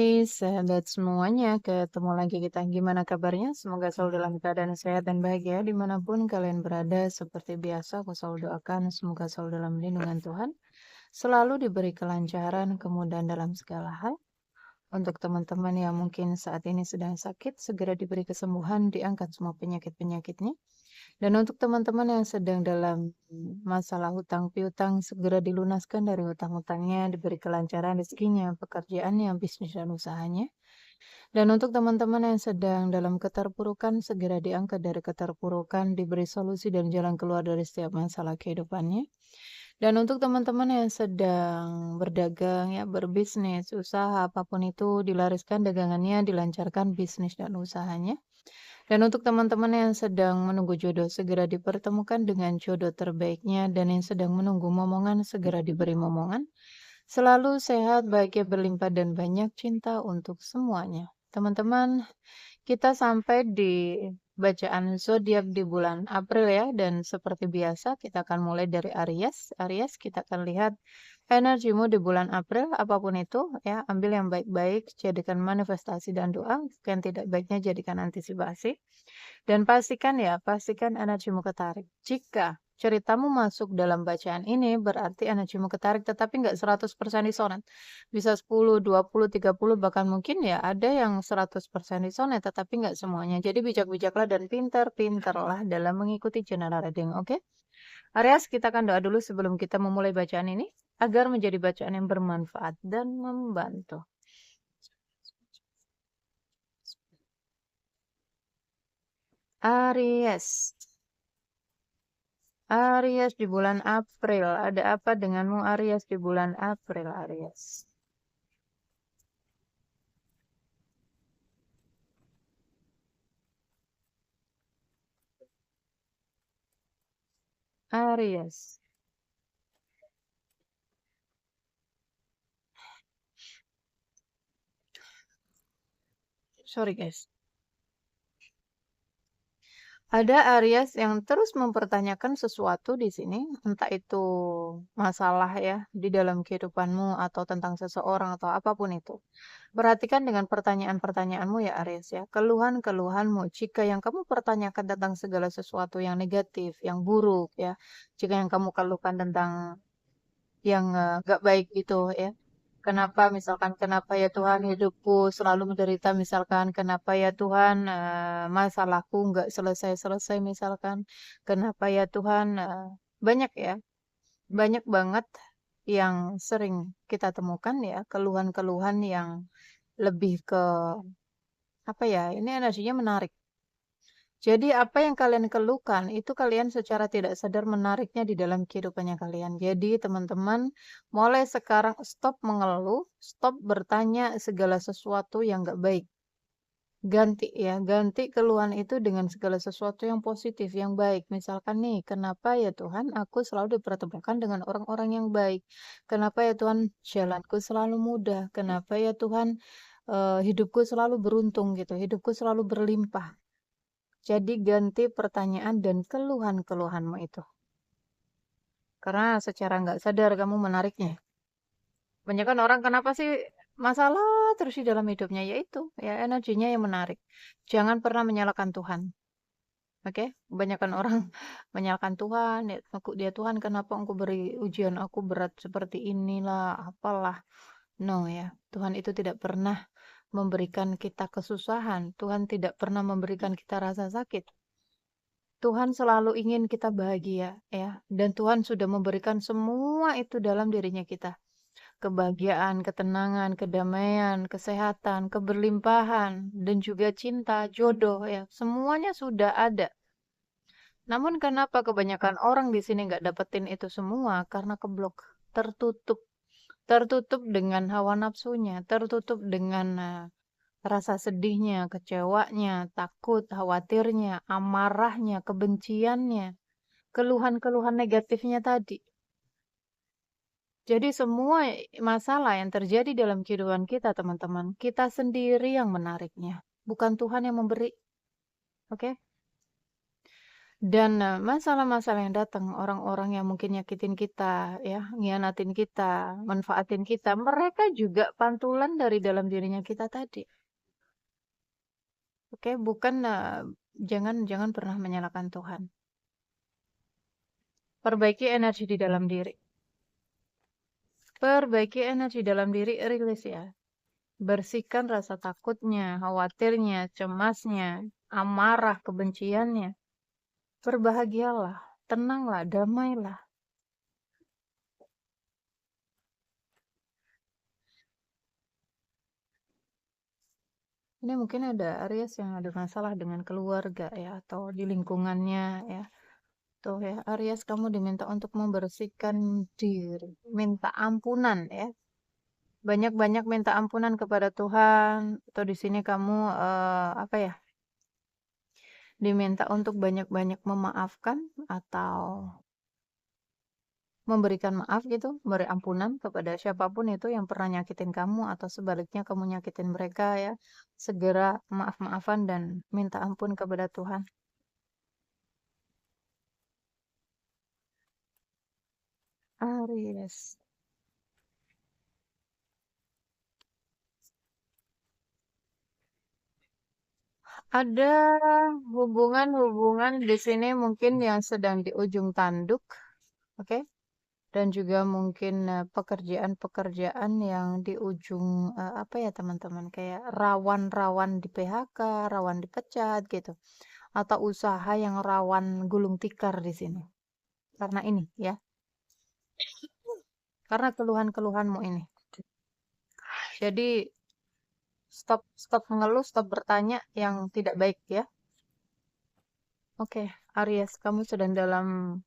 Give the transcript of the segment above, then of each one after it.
Hai sahabat semuanya, ketemu lagi kita. Gimana kabarnya? Semoga selalu dalam keadaan sehat dan bahagia dimanapun kalian berada. Seperti biasa, aku selalu doakan semoga selalu dalam lindungan Tuhan. Selalu diberi kelancaran, kemudahan dalam segala hal. Untuk teman-teman yang mungkin saat ini sedang sakit, segera diberi kesembuhan, diangkat semua penyakit-penyakitnya. Dan untuk teman-teman yang sedang dalam masalah hutang piutang, segera dilunaskan dari hutang-hutangnya, diberi kelancaran rezekinya, pekerjaannya, bisnis dan usahanya. Dan untuk teman-teman yang sedang dalam keterpurukan, segera diangkat dari keterpurukan, diberi solusi dan jalan keluar dari setiap masalah kehidupannya. Dan untuk teman-teman yang sedang berdagang, ya, berbisnis, usaha, apapun itu, dilariskan dagangannya, dilancarkan bisnis dan usahanya. Dan untuk teman-teman yang sedang menunggu jodoh, segera dipertemukan dengan jodoh terbaiknya. Dan yang sedang menunggu momongan, segera diberi momongan. Selalu sehat, bahagia, berlimpah, dan banyak cinta untuk semuanya. Teman-teman, kita sampai di bacaan zodiak di bulan April ya, dan seperti biasa kita akan mulai dari Aries. Aries, kita akan lihat energimu di bulan April, apapun itu ya, ambil yang baik-baik, jadikan manifestasi dan doa, yang tidak baiknya jadikan antisipasi. Dan pastikan energimu ketarik. Jika ceritamu masuk dalam bacaan ini, berarti energimu ketarik, tetapi nggak 100% disonet. Bisa 10, 20, 30, bahkan mungkin ya ada yang 100% disonet, tetapi nggak semuanya. Jadi bijak-bijaklah dan pintar-pintarlah dalam mengikuti channel reading, oke? Aries, kita akan doa dulu sebelum kita memulai bacaan ini, agar menjadi bacaan yang bermanfaat dan membantu. Aries. Aries di bulan April. Ada apa denganmu Aries di bulan April, Aries? Aries. Sorry guys. Ada Aries yang terus mempertanyakan sesuatu di sini, entah itu masalah ya di dalam kehidupanmu atau tentang seseorang atau apapun itu. Perhatikan dengan pertanyaan-pertanyaanmu ya Aries ya, keluhan-keluhanmu. Jika yang kamu pertanyakan tentang segala sesuatu yang negatif, yang buruk ya, jika yang kamu keluhkan tentang yang gak baik gitu ya. Kenapa misalkan kenapa ya Tuhan hidupku selalu menderita misalkan kenapa ya Tuhan masalahku nggak selesai-selesai misalkan kenapa ya Tuhan banyak ya banyak banget yang sering kita temukan ya keluhan-keluhan yang lebih ke apa ya ini energinya menarik. Jadi apa yang kalian keluhkan itu kalian secara tidak sadar menariknya di dalam kehidupannya kalian. Jadi teman-teman mulai sekarang stop mengeluh, stop bertanya segala sesuatu yang gak baik. Ganti ya, ganti keluhan itu dengan segala sesuatu yang positif, yang baik. Misalkan nih, kenapa ya Tuhan aku selalu dipertemukan dengan orang-orang yang baik? Kenapa ya Tuhan jalanku selalu mudah? Kenapa ya Tuhan hidupku selalu beruntung gitu, hidupku selalu berlimpah. Jadi ganti pertanyaan dan keluhan-keluhanmu itu. Karena secara nggak sadar kamu menariknya. Banyak kan orang kenapa sih masalah terus di dalam hidupnya? Yaitu ya energinya yang menarik. Jangan pernah menyalahkan Tuhan. Oke? Kebanyakan orang menyalahkan Tuhan. Ya, dia Tuhan kenapa engkau beri ujian aku berat seperti inilah, apalah. No ya. Tuhan itu tidak pernah memberikan kita kesusahan. Tuhan tidak pernah memberikan kita rasa sakit. Tuhan selalu ingin kita bahagia, ya. Dan Tuhan sudah memberikan semua itu dalam dirinya kita. Kebahagiaan, ketenangan, kedamaian, kesehatan, keberlimpahan, dan juga cinta, jodoh, ya. Semuanya sudah ada. Namun kenapa kebanyakan orang di sini nggak dapetin itu semua? Karena keblok, tertutup. Tertutup dengan hawa nafsunya, tertutup dengan rasa sedihnya, kecewanya, takut, khawatirnya, amarahnya, kebenciannya, keluhan-keluhan negatifnya tadi. Jadi semua masalah yang terjadi dalam kehidupan kita, teman-teman, kita sendiri yang menariknya. Bukan Tuhan yang memberi. Oke? Dan masalah-masalah yang datang, orang-orang yang mungkin nyakitin kita, ya, ngianatin kita, manfaatin kita, mereka juga pantulan dari dalam dirinya kita tadi. Oke, bukan jangan jangan pernah menyalahkan Tuhan. Perbaiki energi di dalam diri. Perbaiki energi dalam diri, rilis ya. Bersihkan rasa takutnya, khawatirnya, cemasnya, amarah, kebenciannya. Berbahagialah, tenanglah, damailah. Ini mungkin ada Aries yang ada masalah dengan keluarga ya, atau di lingkungannya ya. Tuh ya, Aries kamu diminta untuk membersihkan diri, minta ampunan ya. Banyak-banyak minta ampunan kepada Tuhan, atau di sini kamu apa ya? Diminta untuk banyak-banyak memaafkan atau memberikan maaf gitu, beri ampunan kepada siapapun itu yang pernah nyakitin kamu atau sebaliknya kamu nyakitin mereka ya. Segera maaf-maafan dan minta ampun kepada Tuhan. Aries. Ada hubungan-hubungan di sini mungkin yang sedang di ujung tanduk, oke? Dan juga mungkin pekerjaan-pekerjaan yang di ujung apa ya teman-teman, kayak rawan-rawan di PHK, rawan dipecat gitu, atau usaha yang rawan gulung tikar di sini. Karena ini ya, karena keluhan-keluhanmu ini. Jadi stop stop mengeluh, stop bertanya yang tidak baik ya. Oke, Aries, kamu sedang dalam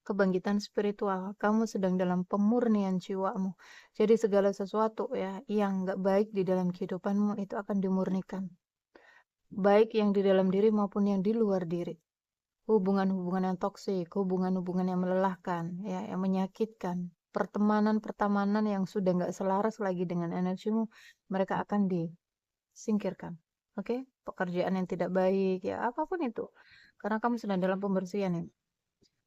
kebangkitan spiritual. Kamu sedang dalam pemurnian jiwamu. Jadi segala sesuatu ya yang nggak baik di dalam kehidupanmu itu akan dimurnikan. Baik yang di dalam diri maupun yang di luar diri. Hubungan-hubungan yang toksik, hubungan-hubungan yang melelahkan, ya, yang menyakitkan, pertemanan-pertemanan yang sudah nggak selaras lagi dengan energimu, mereka akan disingkirkan. Oke, pekerjaan yang tidak baik, ya apapun itu, karena kamu sedang dalam pembersihan ini.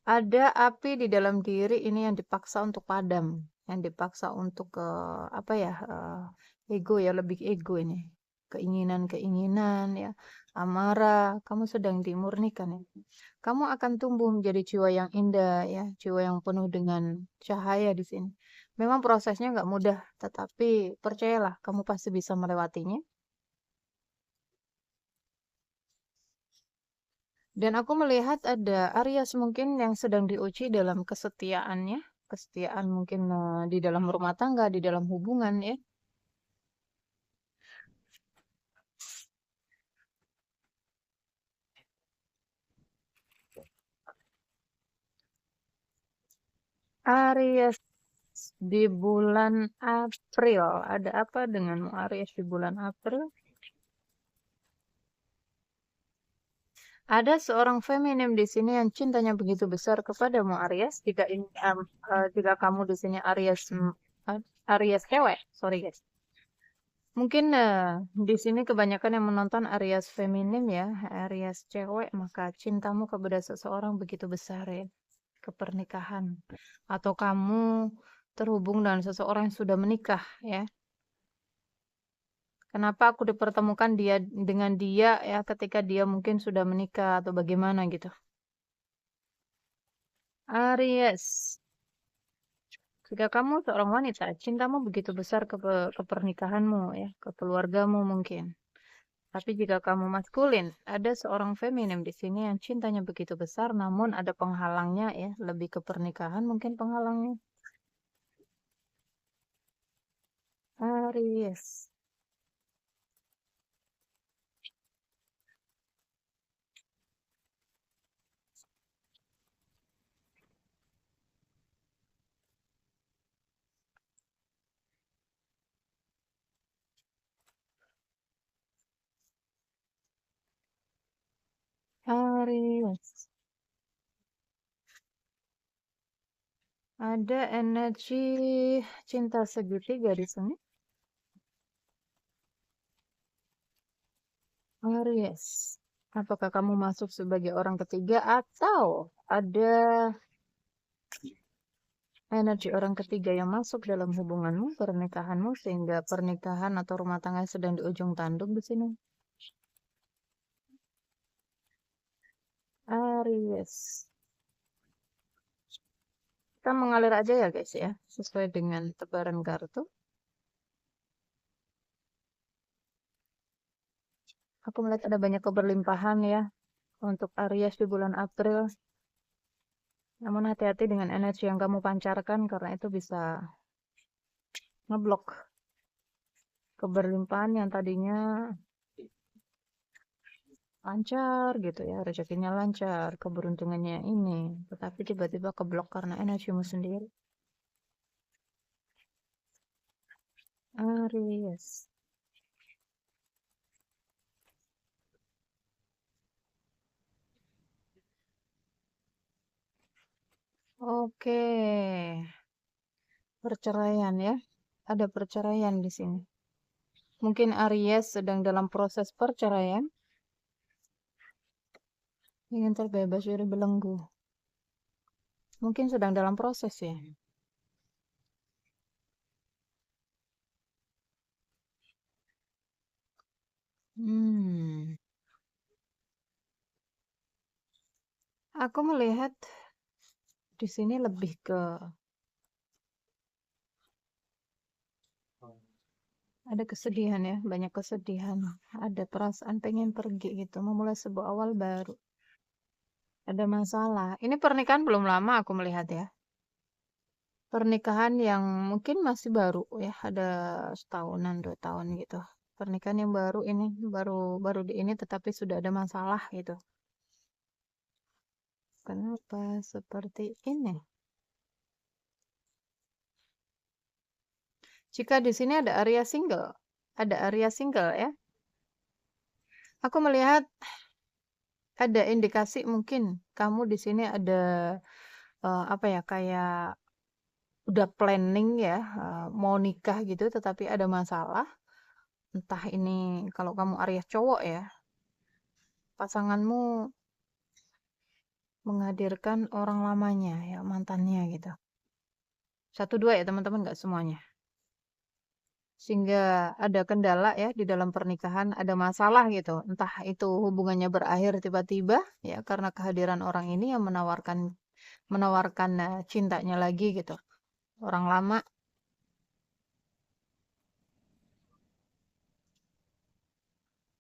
Ada api di dalam diri ini yang dipaksa untuk padam, yang dipaksa untuk apa ya, ego ya, lebih ego ini. Keinginan-keinginan ya, amarah, kamu sedang dimurnikan ya. Kamu akan tumbuh menjadi jiwa yang indah ya, jiwa yang penuh dengan cahaya di sini. Memang prosesnya nggak mudah, tetapi percayalah, kamu pasti bisa melewatinya. Dan aku melihat ada Aries mungkin yang sedang diuji dalam kesetiaannya, kesetiaan mungkin di dalam rumah tangga, di dalam hubungan ya. Aries di bulan April, ada apa denganmu Aries di bulan April? Ada seorang feminim di sini yang cintanya begitu besar kepadamu Aries. Jika kamu di sini Aries Aries cewek, sorry guys. Mungkin di sini kebanyakan yang menonton Aries feminim ya, Aries cewek, maka cintamu kepada seseorang begitu besar ya, ke pernikahan. Atau kamu terhubung dengan seseorang yang sudah menikah ya. Kenapa aku dipertemukan dia dengan dia ya ketika dia mungkin sudah menikah atau bagaimana gitu. Aries, jika kamu seorang wanita, cintamu begitu besar ke pernikahanmu ya, ke keluargamu mungkin. Tapi jika kamu maskulin, ada seorang feminim di sini yang cintanya begitu besar, namun ada penghalangnya ya, lebih ke pernikahan mungkin penghalangnya. Aries, Aries. Ada energi cinta segitiga di sini. Aries. Apakah kamu masuk sebagai orang ketiga atau ada energi orang ketiga yang masuk dalam hubunganmu, pernikahanmu, sehingga pernikahan atau rumah tangga sedang di ujung tanduk di sini? Aries. Kita mengalir aja ya guys ya, sesuai dengan tebaran kartu. Aku melihat ada banyak keberlimpahan ya untuk Aries di bulan April. Namun hati-hati dengan energi yang kamu pancarkan karena itu bisa ngeblok keberlimpahan yang tadinya lancar gitu ya, rezekinya lancar, keberuntungannya ini, tetapi tiba-tiba keblok karena energimu sendiri. Aries. Oke, perceraian ya. Ada perceraian di sini. Mungkin Aries sedang dalam proses perceraian, ingin terbebas dari belenggu. Mungkin sedang dalam proses ya. Hmm. Aku melihat di sini lebih ke ada kesedihan ya, banyak kesedihan. Ada perasaan pengen pergi gitu, memulai sebuah awal baru. Ada masalah. Ini pernikahan belum lama aku melihat ya. Pernikahan yang mungkin masih baru ya, ada setahunan, 2 tahun gitu. Pernikahan yang baru ini, baru di ini tetapi sudah ada masalah gitu. Kenapa seperti ini? Jika di sini ada area single, ya. Aku melihat ada indikasi mungkin kamu di sini ada apa ya kayak udah planning ya mau nikah gitu tetapi ada masalah. Entah ini kalau kamu Aries cowok ya, pasanganmu menghadirkan orang lamanya ya, mantannya gitu. Satu dua ya teman-teman, nggak semuanya. Sehingga ada kendala ya di dalam pernikahan, ada masalah gitu. Entah itu hubungannya berakhir tiba-tiba ya karena kehadiran orang ini yang menawarkan menawarkan cintanya lagi gitu. Orang lama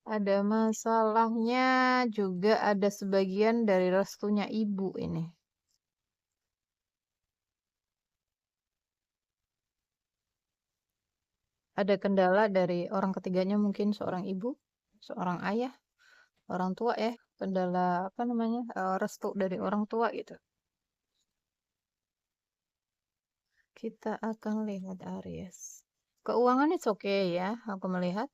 ada masalahnya juga ada sebagian dari restunya ibu ini. Ada kendala dari orang ketiganya mungkin seorang ibu, seorang ayah, orang tua ya. Kendala apa namanya restu dari orang tua gitu. Kita akan lihat Aries. Keuangan it's okay ya, aku melihat.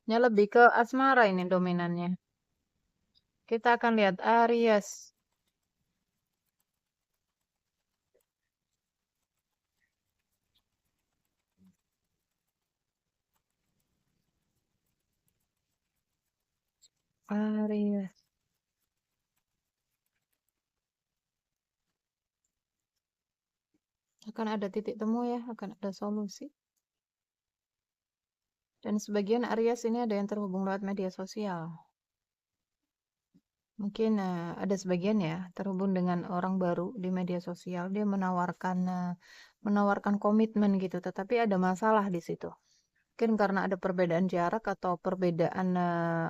Ya lebih ke asmara ini dominannya. Kita akan lihat Aries. Aries. Akan ada titik temu ya, akan ada solusi. Dan sebagian Aries ini ada yang terhubung lewat media sosial. Mungkin ada sebagian ya terhubung dengan orang baru di media sosial. Dia menawarkan komitmen gitu, tetapi ada masalah di situ. Mungkin karena ada perbedaan jarak atau perbedaan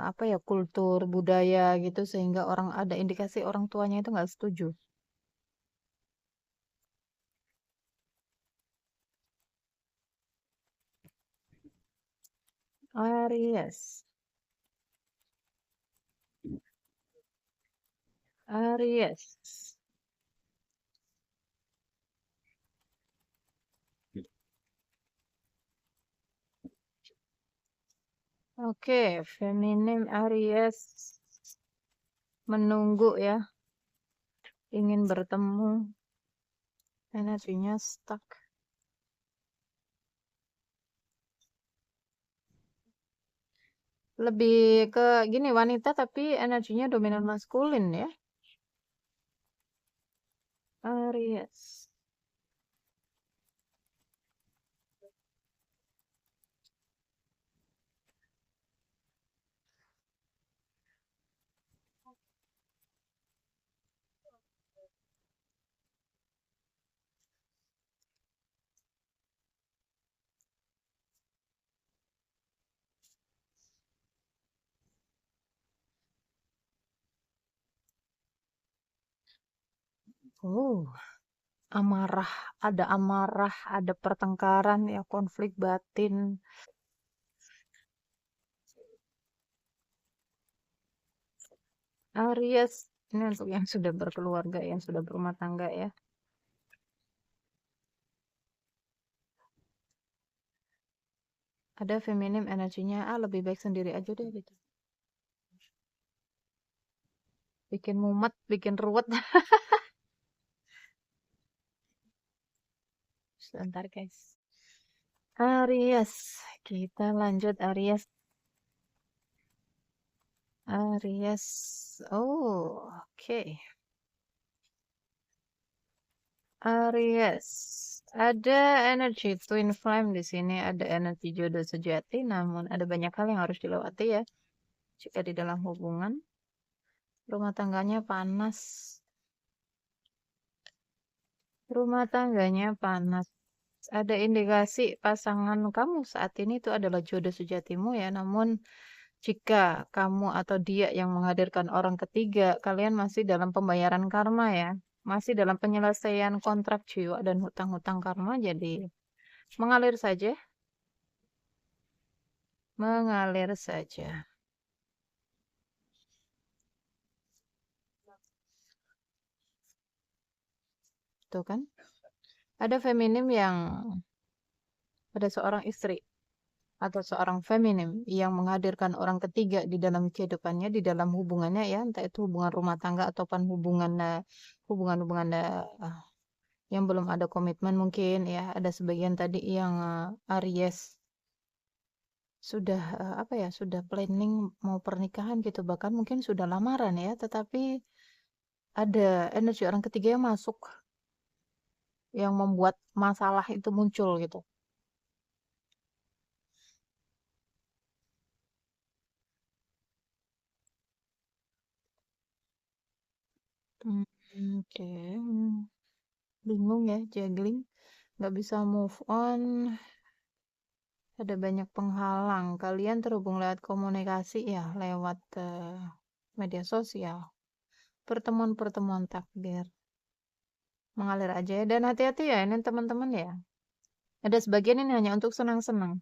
apa ya kultur budaya gitu sehingga orang ada indikasi orang tuanya itu nggak setuju. Aries, Aries. Oke, feminim Aries menunggu ya, ingin bertemu, energinya stuck. Lebih ke gini, wanita tapi energinya dominan maskulin ya. Aries. Oh, amarah, ada pertengkaran ya, konflik batin. Aries, ini untuk yang sudah berkeluarga, yang sudah berumah tangga ya. Ada feminim energinya, lebih baik sendiri aja deh gitu. Bikin mumet, bikin ruwet. Sebentar guys. Aries, kita lanjut Aries. Aries, oh oke. Aries, ada energi twin flame di sini, ada energi jodoh sejati, namun ada banyak hal yang harus dilewati ya. Jika di dalam hubungan, rumah tangganya panas. Rumah tangganya panas. Ada indikasi pasangan kamu saat ini itu adalah jodoh sejatimu ya, namun jika kamu atau dia yang menghadirkan orang ketiga, kalian masih dalam pembayaran karma ya. Masih dalam penyelesaian kontrak jiwa dan hutang-hutang karma, jadi mengalir saja, mengalir saja. Tuh kan? Ada feminim yang ada seorang istri atau seorang feminim yang menghadirkan orang ketiga di dalam kehidupannya, di dalam hubungannya ya, entah itu hubungan rumah tangga ataupun hubungan-hubungan yang belum ada komitmen mungkin ya. Ada sebagian tadi yang Aries sudah apa ya, sudah planning mau pernikahan gitu, bahkan mungkin sudah lamaran ya, tetapi ada energi orang ketiga yang masuk yang membuat masalah itu muncul gitu. Hmm, oke. Bingung ya, juggling, nggak bisa move on, ada banyak penghalang. Kalian terhubung lewat komunikasi ya, lewat media sosial, pertemuan-pertemuan takdir. Mengalir aja ya, dan hati-hati ya ini teman-teman ya. Ada sebagian ini hanya untuk senang-senang.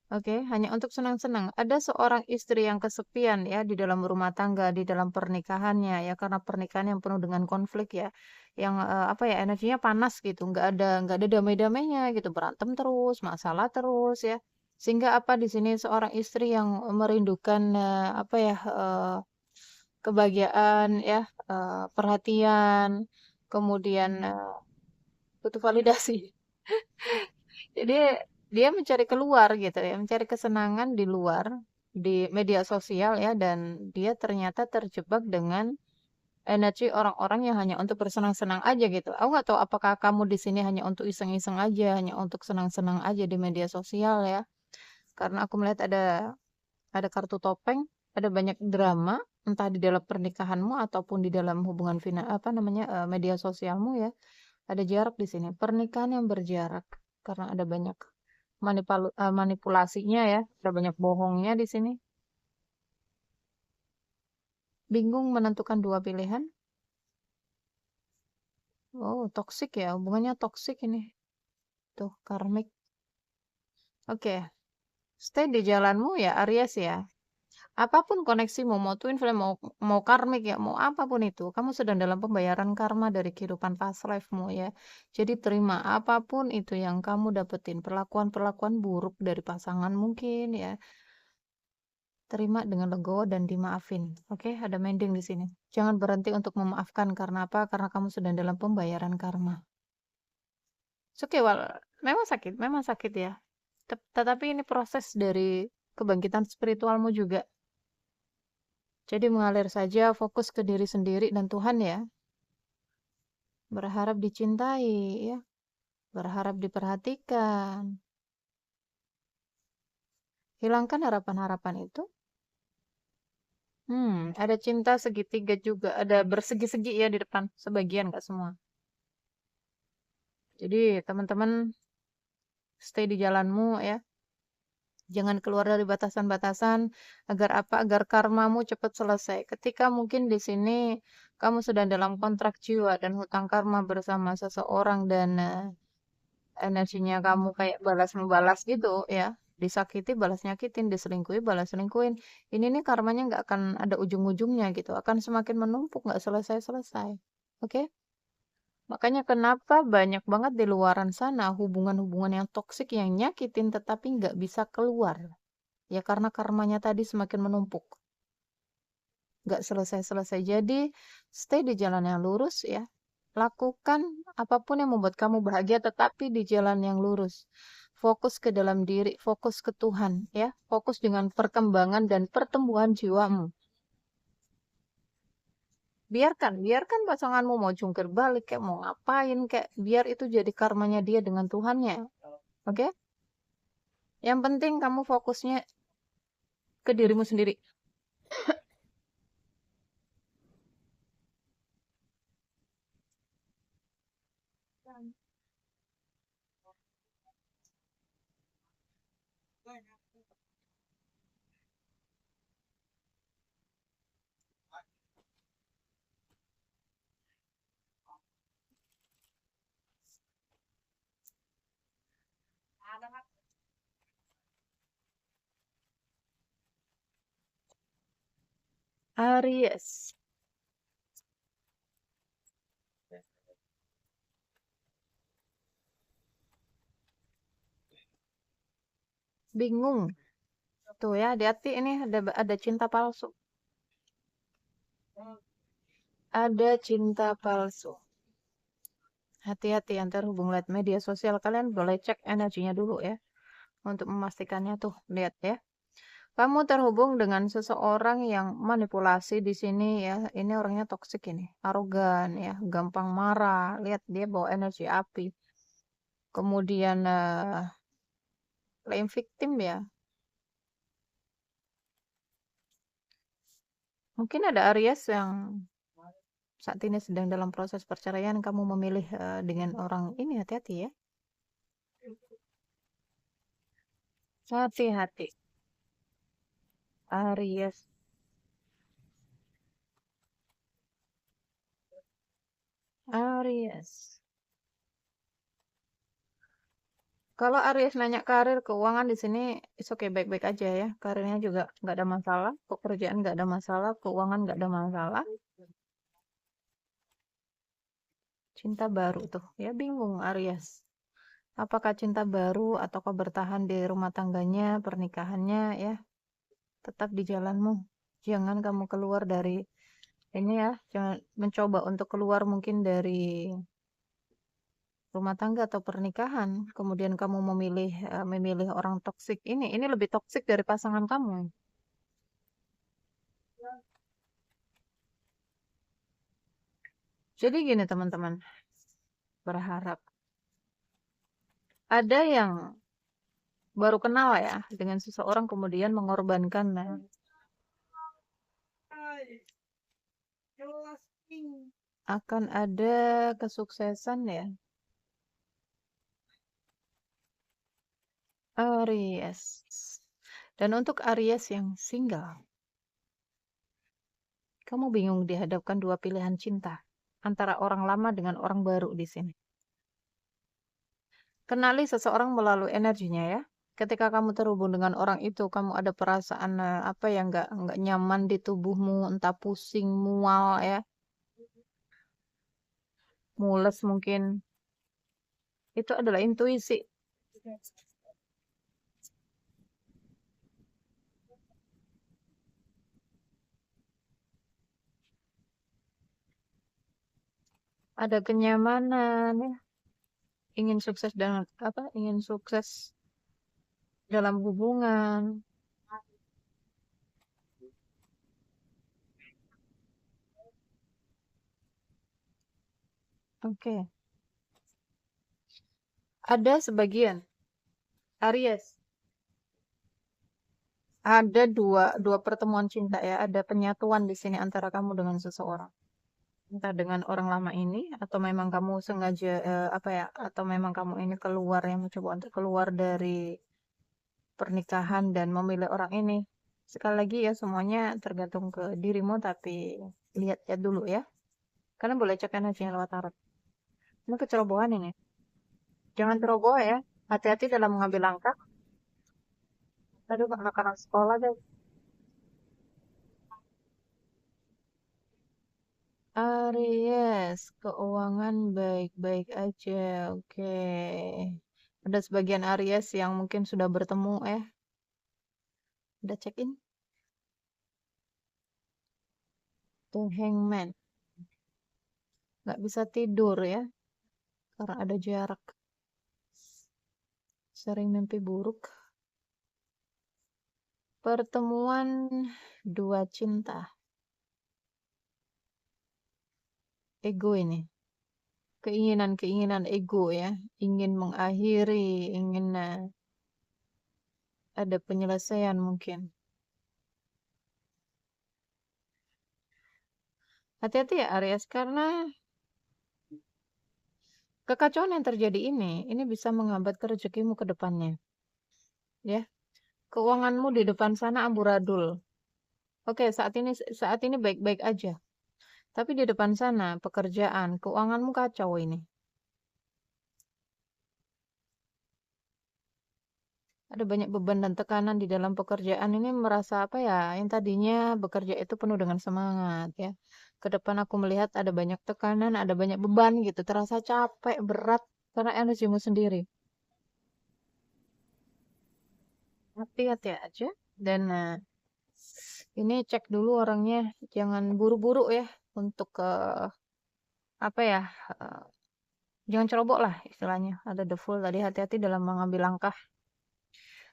Oke, hanya untuk senang-senang. Ada seorang istri yang kesepian ya di dalam rumah tangga, di dalam pernikahannya ya, karena pernikahan yang penuh dengan konflik ya, yang apa ya, energinya panas gitu, nggak ada damai-damainya gitu, berantem terus, masalah terus ya. Sehingga apa di sini seorang istri yang merindukan apa ya, kebahagiaan ya, perhatian, kemudian butuh validasi. Jadi dia mencari keluar gitu ya, mencari kesenangan di luar, di media sosial ya, dan dia ternyata terjebak dengan energi orang-orang yang hanya untuk bersenang-senang aja gitu. Aku nggak tahu apakah kamu di sini hanya untuk iseng-iseng aja, hanya untuk senang-senang aja di media sosial ya. Karena aku melihat ada kartu topeng, ada banyak drama, entah di dalam pernikahanmu ataupun di dalam hubungan apa namanya media sosialmu ya. Ada jarak di sini, pernikahan yang berjarak karena ada banyak manipulasinya ya, ada banyak bohongnya di sini. Bingung menentukan dua pilihan. Oh, toksik ya, hubungannya toksik ini. Tuh, karmik. Oke, stay di jalanmu ya, Aries ya. Apapun koneksimu, mau twin flame, mau karmik ya, mau apapun itu, kamu sedang dalam pembayaran karma dari kehidupan past life-mu ya. Jadi terima apapun itu yang kamu dapetin, perlakuan-perlakuan buruk dari pasangan mungkin ya. Terima dengan legowo dan dimaafin. Oke, ada mending di sini. Jangan berhenti untuk memaafkan karena apa? Karena kamu sedang dalam pembayaran karma. Oke, memang sakit ya. Tetapi ini proses dari kebangkitan spiritualmu juga. Jadi mengalir saja, fokus ke diri sendiri dan Tuhan ya. Berharap dicintai ya, berharap diperhatikan. Hilangkan harapan-harapan itu. Ada cinta segitiga juga, ada bersegi-segi ya di depan, sebagian nggak semua. Jadi teman-teman stay di jalanmu ya. Jangan keluar dari batasan-batasan agar apa? Agar karmamu cepat selesai. Ketika mungkin di sini kamu sedang dalam kontrak jiwa dan hutang karma bersama seseorang dan energinya kamu kayak balas membalas gitu ya. Disakiti balas nyakitin, diselingkuhi balas selingkuhin. Ini nih karmanya nggak akan ada ujung-ujungnya gitu. Akan semakin menumpuk nggak selesai-selesai. Oke? Makanya kenapa banyak banget di luaran sana hubungan-hubungan yang toksik yang nyakitin tetapi nggak bisa keluar. Ya karena karmanya tadi semakin menumpuk. Nggak selesai-selesai. Jadi stay di jalan yang lurus ya. Lakukan apapun yang membuat kamu bahagia tetapi di jalan yang lurus. Fokus ke dalam diri, fokus ke Tuhan ya. Fokus dengan perkembangan dan pertumbuhan jiwamu. Biarkan pasanganmu mau jungkir balik kayak mau ngapain kayak biar itu jadi karmanya dia dengan Tuhannya. Oke? Yang penting kamu fokusnya ke dirimu sendiri. Aries. Bingung. Tuh ya, hati-hati ini ada cinta palsu. Ada cinta palsu. Hati-hati yang terhubung lihat media sosial. Kalian boleh cek energinya dulu ya. Untuk memastikannya tuh, lihat ya. Kamu terhubung dengan seseorang yang manipulasi di sini ya. Ini orangnya toksik ini. Arogan ya, gampang marah. Lihat dia bawa energi api. Kemudian playing victim ya. Mungkin ada Aries yang saat ini sedang dalam proses perceraian, kamu memilih dengan orang ini, hati-hati ya. Hati-hati. Aries. Aries. Kalau Aries nanya karir, keuangan di sini is oke baik-baik aja ya. Karirnya juga nggak ada masalah, pekerjaan nggak ada masalah, keuangan nggak ada masalah. Cinta baru tuh, ya bingung Aries. Apakah cinta baru ataukah bertahan di rumah tangganya, pernikahannya ya. Tetap di jalanmu. Jangan kamu keluar dari ini ya, jangan mencoba untuk keluar mungkin dari rumah tangga atau pernikahan, kemudian kamu memilih orang toksik ini lebih toksik dari pasangan kamu. Jadi gini teman-teman, berharap ada yang baru kenal ya dengan seseorang kemudian mengorbankan akan ada kesuksesan ya. Aries. Dan untuk Aries yang single, kamu bingung dihadapkan dua pilihan cinta antara orang lama dengan orang baru di sini. Kenali seseorang melalui energinya ya. Ketika kamu terhubung dengan orang itu, kamu ada perasaan apa yang nggak nyaman di tubuhmu, entah pusing, mual ya, mules mungkin. Itu adalah intuisi. Ada kenyamanan ya. Ingin sukses dalam hubungan. Oke. Ada sebagian Aries. Ada dua pertemuan cinta ya. Ada penyatuan di sini antara kamu dengan seseorang. Entah dengan orang lama ini atau memang kamu sengaja apa ya? Atau memang kamu ini keluar yang mencoba untuk keluar dari pernikahan dan memilih orang ini. Sekali lagi ya semuanya tergantung ke dirimu tapi lihat-lihat dulu ya. Kalian boleh cek energinya lewat tarot. Ini kecerobohan ini. Jangan ceroboh ya. Hati-hati dalam mengambil langkah. Aduh, anak-anak sekolah deh. Aries, keuangan baik-baik aja. Oke. Ada sebagian Aries yang mungkin sudah bertemu udah check in. Tuh Hangman. Nggak bisa tidur ya. Karena ada jarak. Sering mimpi buruk. Pertemuan dua cinta. Ego ini. Keinginan-keinginan ego ya. Ingin mengakhiri, ingin ada penyelesaian mungkin. Hati-hati ya Aries, karena kekacauan yang terjadi ini bisa menghambat rezekimu ke depannya. Ya, keuanganmu di depan sana amburadul. Oke, saat ini baik-baik aja. Tapi di depan sana pekerjaan, keuanganmu kacau ini. Ada banyak beban dan tekanan di dalam pekerjaan ini merasa apa ya, yang tadinya bekerja itu penuh dengan semangat ya. Ke depan aku melihat ada banyak tekanan, ada banyak beban gitu, terasa capek, berat karena energimu sendiri. Hati-hati aja dan ini cek dulu orangnya, jangan buru-buru ya untuk apa ya, eh, jangan ceroboh lah istilahnya. Ada the fool tadi, hati-hati dalam mengambil langkah.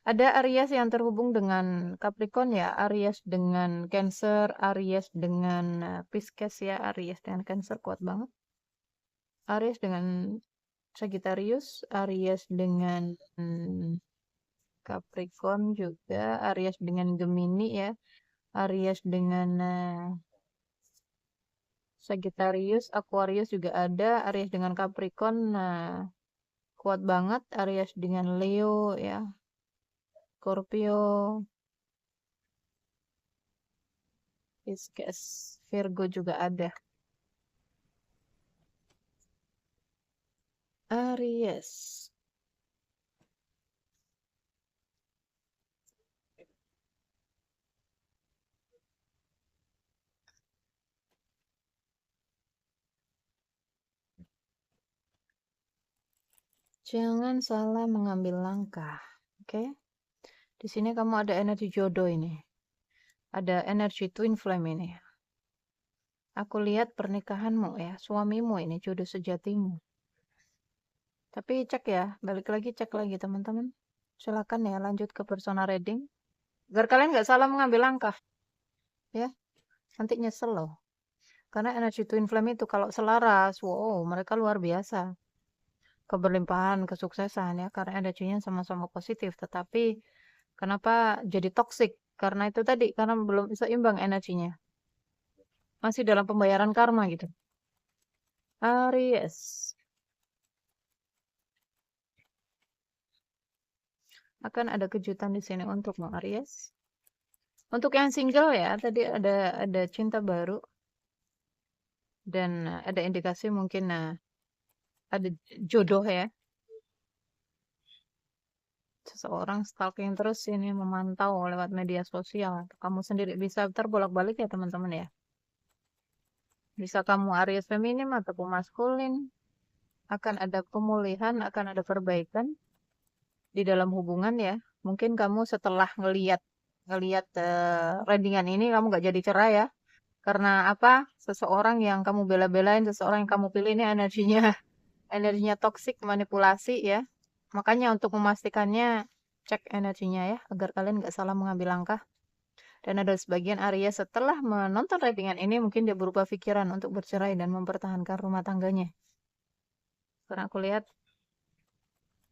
Ada Aries yang terhubung dengan Capricorn ya, Aries dengan Cancer, Aries dengan Pisces ya, Aries dengan Cancer kuat banget. Aries dengan Sagittarius, Aries dengan Capricorn juga, Aries dengan Gemini ya, Aries dengan Sagittarius, Aquarius juga ada, Aries dengan Capricorn, kuat banget, Aries dengan Leo ya, Scorpio, Pisces, Virgo juga ada. Aries. Jangan salah mengambil langkah. Oke? Di sini kamu ada energi jodoh ini. Ada energi twin flame ini. Aku lihat pernikahanmu ya, suamimu ini jodoh sejatimu. Tapi cek ya, balik lagi cek lagi teman-teman. Silakan ya lanjut ke personal reading. Agar kalian nggak salah mengambil langkah. Ya, nanti nyesel loh. Karena energi twin flame itu kalau selaras, wow, mereka luar biasa. Keberlimpahan, kesuksesan ya, karena energinya sama-sama positif. Tetapi kenapa jadi toksik? Karena itu tadi, karena belum seimbang energinya. Masih dalam pembayaran karma gitu. Aries. Akan ada kejutan di sini untukmu Aries. Untuk yang single ya, tadi ada cinta baru dan ada indikasi mungkin ada jodoh ya. Seseorang stalking terus ini memantau lewat media sosial. Kamu sendiri bisa terbolak-balik ya teman-teman ya. Bisa kamu Aries feminim ataupun maskulin. Akan ada pemulihan, akan ada perbaikan di dalam hubungan ya. Mungkin kamu setelah ngeliat readingan ini kamu gak jadi cerai ya. Karena apa? Seseorang yang kamu bela-belain, seseorang yang kamu pilih ini energinya toksik, manipulasi ya. Makanya untuk memastikannya cek energinya ya, agar kalian gak salah mengambil langkah. Dan ada sebagian Aries setelah menonton readingan ini mungkin dia berubah pikiran untuk bercerai dan mempertahankan rumah tangganya. Karena aku lihat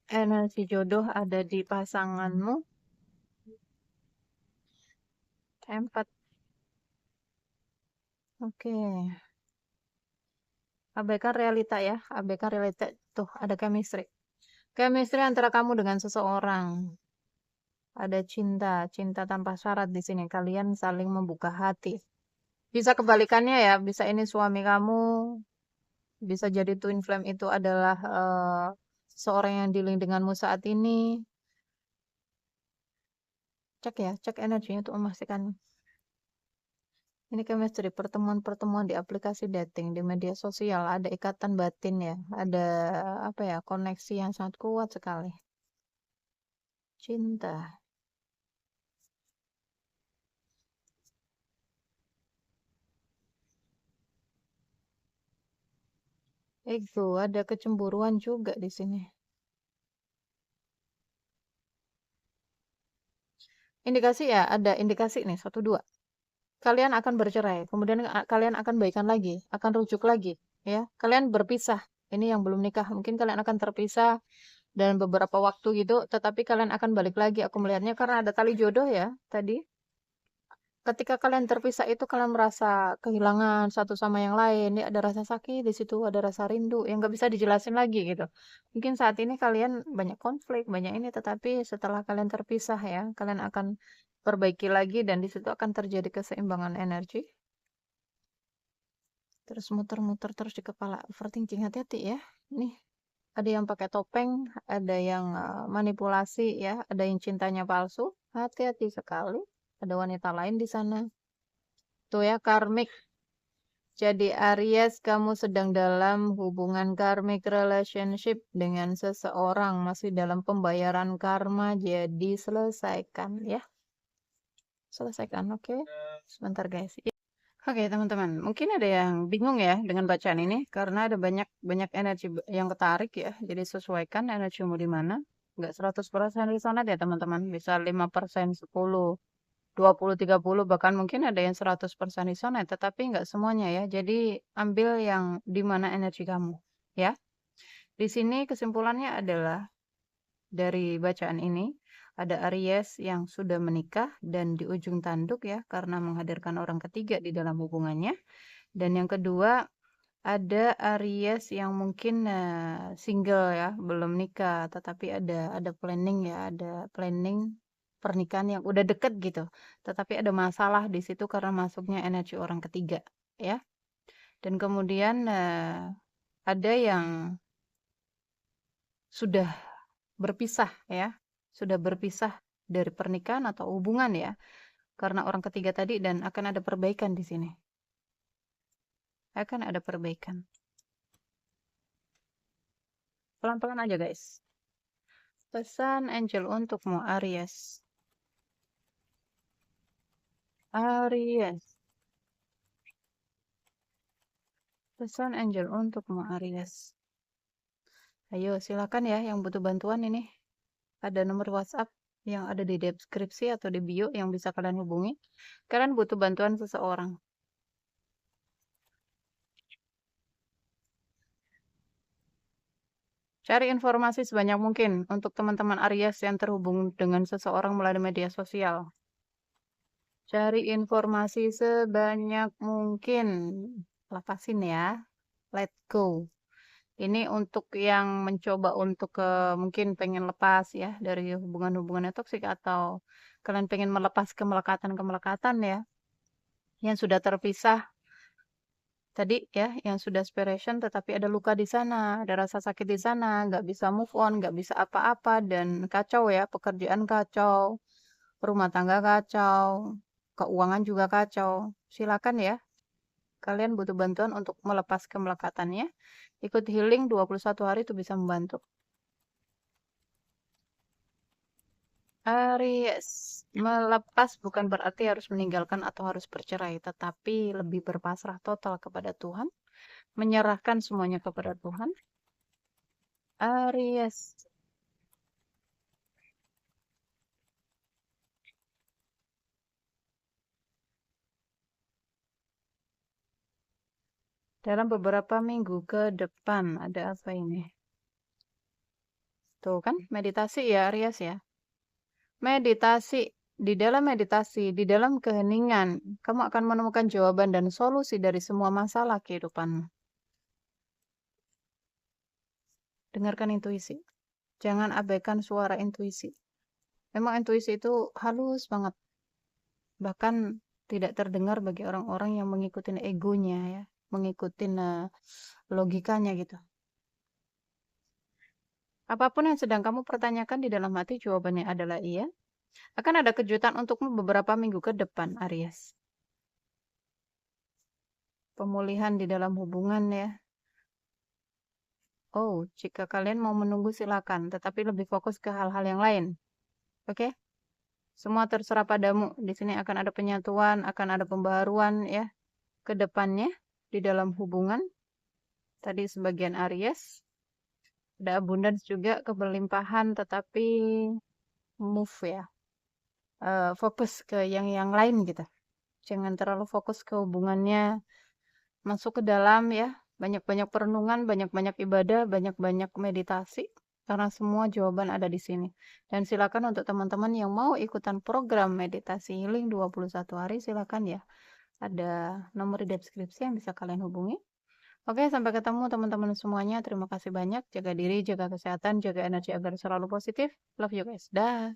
energi jodoh ada di pasanganmu. Empat. Oke. Abaikan realita ya. Abaikan realita. Tuh, ada chemistry. Chemistry antara kamu dengan seseorang. Ada cinta, cinta tanpa syarat di sini. Kalian saling membuka hati. Bisa kebalikannya ya, bisa ini suami kamu, bisa jadi twin flame itu adalah seseorang yang dealing denganmu saat ini. Cek ya, cek energinya untuk memastikan. Ini chemistry, pertemuan-pertemuan di aplikasi dating, di media sosial, ada ikatan batin ya, ada apa ya, koneksi yang sangat kuat sekali. Cinta. Ego, ada kecemburuan juga di sini. Indikasi ya, ada indikasi nih, satu dua. Kalian akan bercerai, kemudian kalian akan baikan lagi, akan rujuk lagi, ya. Kalian berpisah. Ini yang belum nikah, mungkin kalian akan terpisah dan beberapa waktu gitu, tetapi kalian akan balik lagi. Aku melihatnya karena ada tali jodoh ya tadi. Ketika kalian terpisah itu kalian merasa kehilangan satu sama yang lain. Ya, ada rasa sakit di situ, ada rasa rindu yang nggak bisa dijelasin lagi gitu. Mungkin saat ini kalian banyak konflik, banyak ini, tetapi setelah kalian terpisah ya, kalian akan perbaiki lagi dan di situ akan terjadi keseimbangan energi. Terus muter-muter terus di kepala, overthinking, hati-hati ya. Nih, ada yang pakai topeng, ada yang manipulasi ya, ada yang cintanya palsu. Hati-hati sekali. Ada wanita lain di sana. Tuh ya, karmik. Jadi Aries, kamu sedang dalam hubungan karmic relationship dengan seseorang, masih dalam pembayaran karma, jadi selesaikan ya. Selesaikan, oke? Sebentar guys. Oke, teman-teman, mungkin ada yang bingung ya dengan bacaan ini karena ada banyak banyak energi yang ketarik ya. Jadi sesuaikan energimu di mana. Nggak 100% resonate ya, teman-teman. Bisa 5%, 10, 20, 30, bahkan mungkin ada yang 100% resonate, tetapi nggak semuanya ya. Jadi ambil yang di mana energi kamu, ya. Di sini kesimpulannya adalah dari bacaan ini ada Aries yang sudah menikah dan di ujung tanduk ya karena menghadirkan orang ketiga di dalam hubungannya. Dan yang kedua ada Aries yang mungkin single ya, belum nikah, tetapi ada planning ya, ada planning pernikahan yang udah deket gitu. Tetapi ada masalah di situ karena masuknya energi orang ketiga ya. Dan kemudian ada yang sudah berpisah ya, sudah berpisah dari pernikahan atau hubungan ya, karena orang ketiga tadi dan akan ada perbaikan di sini. Akan ada perbaikan. Pelan-pelan aja guys. Pesan angel untukmu Aries. Aries. Pesan angel untukmu Aries. Ayo silakan ya yang butuh bantuan ini. Ada nomor WhatsApp yang ada di deskripsi atau di bio yang bisa kalian hubungi. Kalian butuh bantuan seseorang. Cari informasi sebanyak mungkin untuk teman-teman Aries yang terhubung dengan seseorang melalui media sosial. Cari informasi sebanyak mungkin. Lepasin ya. Let go. Ini untuk yang mencoba untuk mungkin pengen lepas ya dari hubungan-hubungan yang toksik atau kalian pengen melepas kemelekatan-kemelekatan ya. Yang sudah terpisah tadi ya, yang sudah separation tetapi ada luka di sana, ada rasa sakit di sana, nggak bisa move on, nggak bisa apa-apa dan kacau ya, pekerjaan kacau, rumah tangga kacau, keuangan juga kacau. Silakan ya, kalian butuh bantuan untuk melepas kemelekatannya. Ikut healing 21 hari itu bisa membantu. Aries, melepas bukan berarti harus meninggalkan atau harus bercerai, tetapi lebih berpasrah total kepada Tuhan, menyerahkan semuanya kepada Tuhan. Aries, dalam beberapa minggu ke depan ada apa ini? Tuh kan, meditasi ya Aries ya. Meditasi, di dalam keheningan, kamu akan menemukan jawaban dan solusi dari semua masalah kehidupanmu. Dengarkan intuisi. Jangan abaikan suara intuisi. Memang intuisi itu halus banget. Bahkan tidak terdengar bagi orang-orang yang mengikuti egonya ya, mengikuti logikanya gitu. Apapun yang sedang kamu pertanyakan di dalam hati, jawabannya adalah iya. Akan ada kejutan untukmu beberapa minggu ke depan, Aries. Pemulihan di dalam hubungan ya. Oh, jika kalian mau menunggu silakan, tetapi lebih fokus ke hal-hal yang lain. Oke? Semua terserah padamu. Di sini akan ada penyatuan, akan ada pembaharuan ya ke depannya di dalam hubungan. Tadi sebagian Aries, ada abundance juga, keberlimpahan, tetapi move ya. Fokus ke yang lain gitu. Jangan terlalu fokus ke hubungannya. Masuk ke dalam ya. Banyak-banyak perenungan, banyak-banyak ibadah, banyak-banyak meditasi. Karena semua jawaban ada di sini. Dan silakan untuk teman-teman yang mau ikutan program meditasi healing 21 hari, silakan ya. Ada nomor di deskripsi yang bisa kalian hubungi. Oke, sampai ketemu teman-teman semuanya. Terima kasih banyak. Jaga diri, jaga kesehatan, jaga energi agar selalu positif. Love you guys. Dah.